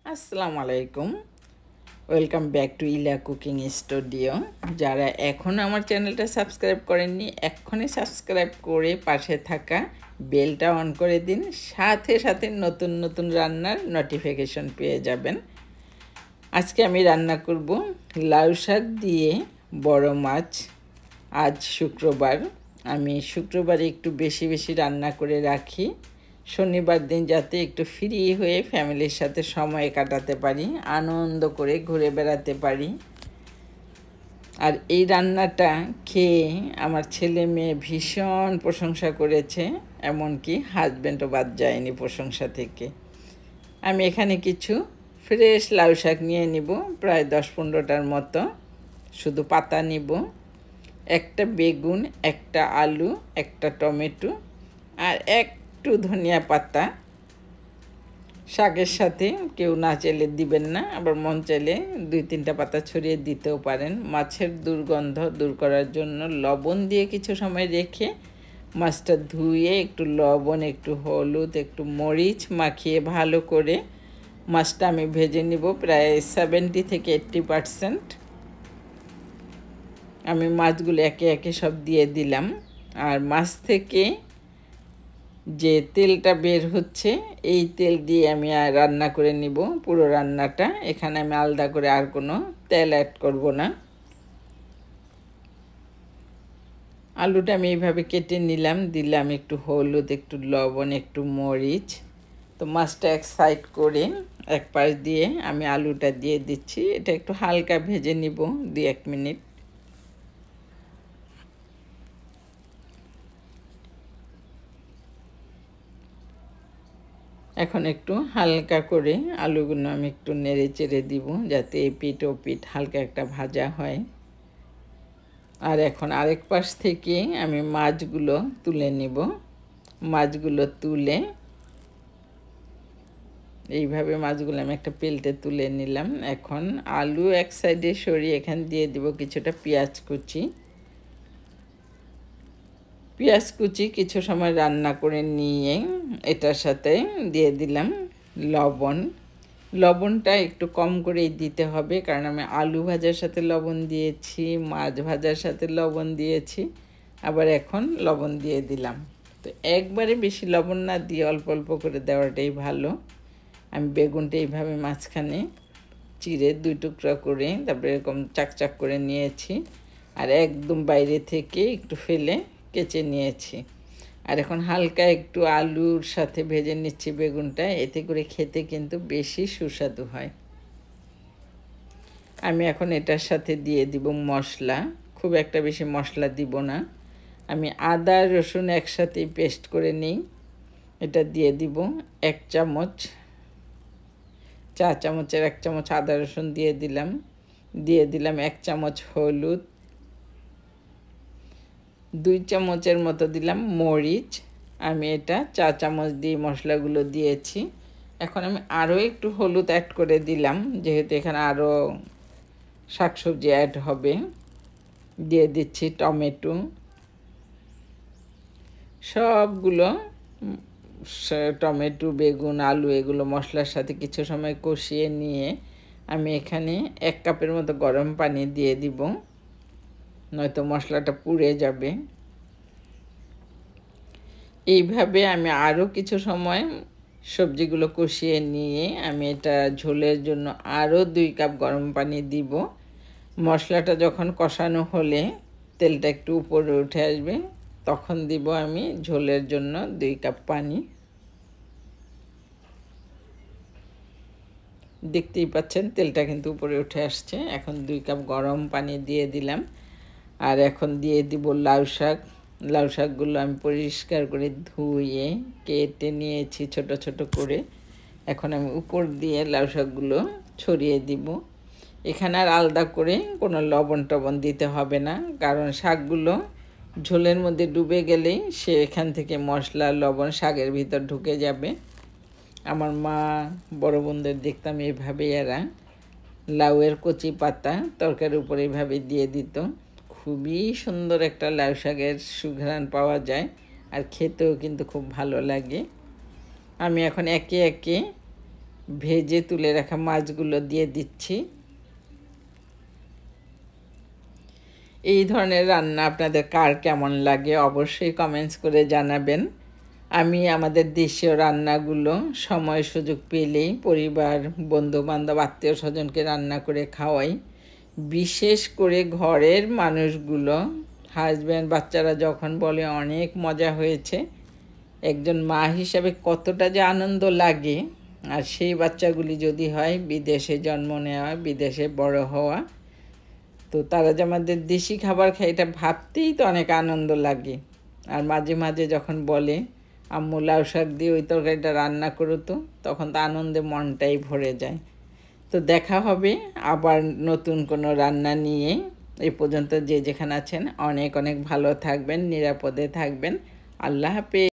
আসসালামু আলাইকুম। Welcome back to ইলা কুকিং স্টুডিও। যারা এখনও আমার চ্যানেলটা সাবস্ক্রাইব করেননি, এক্ষুনি সাবস্ক্রাইব করে পাশে থাকা বেলটা অন করে দিন। সাথে সাথে নতুন নতুন রান্নার নোটিফিকেশন পেয়ে যাবেন। আজকে আমি রান্না করব লাউ শাক দিয়ে বড় মাছ। আজ শুক্রবার, আমি শুক্রবারে একটু বেশি বেশি রান্না করে রাখি, শনিবার দিন যাতে একটু ফ্রি হয়ে ফ্যামিলির সাথে সময় কাটাতে পারি, আনন্দ করে ঘুরে বেড়াতে পারি। আর এই রান্নাটা খেয়ে আমার ছেলে মেয়ে ভীষণ প্রশংসা করেছে, এমনকি হাজব্যান্ডও বাদ যায়নি প্রশংসা থেকে। আমি এখানে কিছু ফ্রেশ লাউ শাক নিয়ে নিব, প্রায় 10-15টার মতো। শুধু পাতা নিব, একটা বেগুন, একটা আলু, একটা টমেটো আর একটু ধনিয়া পাতা। শাকের সাথে কেউ না চাইলে দিবেন না, আবার মন চাইলে 2-3টা পাতা ছড়িয়ে দিতেও পারেন। মাছের দুর্গন্ধ দূর করার জন্য লবণ দিয়ে কিছু সময় রেখে মাছটা ধুয়ে একটু লবণ, একটু হলুদ, একটু মরিচ মাখিয়ে ভালো করে মাছটা আমি ভেজে নিব প্রায় 70 থেকে 80%। আমি মাছগুলো একে একে সব দিয়ে দিলাম। আর মাছ থেকে যে তেলটা বের হচ্ছে, এই তেল দিয়ে আমি রান্না করে নিব পুরো রান্নাটা। এখানে আমি আলাদা করে আর কোনো তেল অ্যাড করব না। আলুটা আমি এইভাবে কেটে নিলাম, দিলাম একটু হলুদ, একটু লবণ, একটু মরিচ। তো মাছটা এক সাইড করে এক পাশ দিয়ে আমি আলুটা দিয়ে দিচ্ছি। এটা একটু হালকা ভেজে নিব 2-1 মিনিট। এখন একটু হালকা করে আলুগুলো আমি একটু নেড়ে চেড়ে দিব, যাতে এপিঠ ওপিঠ হালকা একটা ভাজা হয়। আর এখন আরেক পাশ থেকে আমি মাছগুলো তুলে নিব। মাছগুলো তুলে এইভাবে মাছগুলো আমি একটা প্লেটে তুলে নিলাম। এখন আলু এক সাইডে সরিয়ে এখানে দিয়ে দিব কিছুটা পেঁয়াজ কুচি। পেঁয়াজ কুচি কিছু সময় রান্না করে নিয়ে এটার সাথে দিয়ে দিলাম লবণ। লবণটা একটু কম করেই দিতে হবে, কারণ আমি আলু ভাজার সাথে লবণ দিয়েছি, মাছ ভাজার সাথে লবণ দিয়েছি, আবার এখন লবণ দিয়ে দিলাম। তো একবারে বেশি লবণ না দিয়ে অল্প অল্প করে দেওয়াটাই ভালো। আমি বেগুনটা এইভাবে মাঝখানে চিড়ে 2 টুকরা করে তারপরে এরকম চাকচাক করে নিয়েছি, আর একদম বাইরে থেকে একটু ফেলে কেচে নিয়েছি। আর এখন হালকা একটু আলুর সাথে ভেজে নিচ্ছি বেগুনটা, এতে করে খেতে কিন্তু বেশি সুস্বাদু হয়। আমি এখন এটার সাথে দিয়ে দিব মশলা। খুব একটা বেশি মশলা দিব না। আমি আদা রসুন একসাথেই পেস্ট করে নিই। এটা দিয়ে দিব 1 চামচ, চা চামচের 1 চামচ আদা রসুন দিয়ে দিলাম। দিয়ে দিলাম 1 চামচ হলুদ, 2 চামচের মতো দিলাম মরিচ। আমি এটা চা চামচ দিয়ে মশলাগুলো দিয়েছি। এখন আমি আরও একটু হলুদ অ্যাড করে দিলাম, যেহেতু এখানে আরও শাকসবজি অ্যাড হবে। দিয়ে দিচ্ছি টমেটো। সবগুলো টমেটো, বেগুন, আলু এগুলো মশলার সাথে কিছু সময় কষিয়ে নিয়ে আমি এখানে 1 কাপের মতো গরম পানি দিয়ে দিব, নয়তো মশলাটা পুড়ে যাবে। এইভাবে আমি আরও কিছু সময় সবজিগুলো কষিয়ে নিয়ে আমি এটা ঝোলের জন্য আরও 2 কাপ গরম পানি দিব। মশলাটা যখন কষানো হলে তেলটা একটু উপরে উঠে আসবে, তখন দিব আমি ঝোলের জন্য 2 কাপ পানি। দেখতেই পাচ্ছেন তেলটা কিন্তু উপরে উঠে আসছে। এখন 2 কাপ গরম পানি দিয়ে দিলাম। আর এখন দিয়ে দিব লাউ শাক। লাউ শাকগুলো আমি পরিষ্কার করে ধুয়ে কেটে নিয়েছি ছোট ছোট করে। এখন আমি উপর দিয়ে লাউ শাকগুলো ছড়িয়ে দিব। এখানে আর আলাদা করে কোনো লবণ টবণ দিতে হবে না, কারণ শাকগুলো ঝোলের মধ্যে ডুবে গেলেই সে এখান থেকে মশলা লবণ শাকের ভিতর ঢুকে যাবে। আমার মা বড় বোনদের দেখতাম এইভাবে এরা লাউয়ের কচি পাতা তরকারির উপর এইভাবে দিয়ে দিত। খুবই সুন্দর একটা লাউ শাকের সুঘ্রাণ পাওয়া যায়, আর খেতেও কিন্তু খুব ভালো লাগে। আমি এখন একে একে ভেজে তুলে রাখা মাছগুলো দিয়ে দিচ্ছি। এই ধরনের রান্না আপনাদের কার কেমন লাগে অবশ্যই কমেন্টস করে জানাবেন। আমি আমাদের দেশীয় রান্নাগুলো সময় সুযোগ পেলেই পরিবার, বন্ধুবান্ধব, আত্মীয় স্বজনকে রান্না করে খাওয়াই। বিশেষ করে ঘরের মানুষগুলো, হাজব্যান্ড, বাচ্চারা যখন বলে অনেক মজা হয়েছে, একজন মা হিসাবে কতটা যে আনন্দ লাগে। আর সেই বাচ্চাগুলি যদি হয় বিদেশে জন্ম নেওয়া, বিদেশে বড় হওয়া, তো তারা যে আমাদের দেশি খাবার খায় এটা ভাবতেই তো অনেক আনন্দ লাগে। আর মাঝে মাঝে যখন বলে আম্মু লাউ শাক দিয়ে ওই তরকারিটা রান্না করো, তো তখন তো আনন্দে মনটাই ভরে যায়। তো দেখা হবে আবার নতুন কোনো রান্না নিয়ে। এই পর্যন্ত যে যেখানে আছেন অনেক অনেক ভালো থাকবেন, নিরাপদে থাকবেন। আল্লাহ হাফেজ।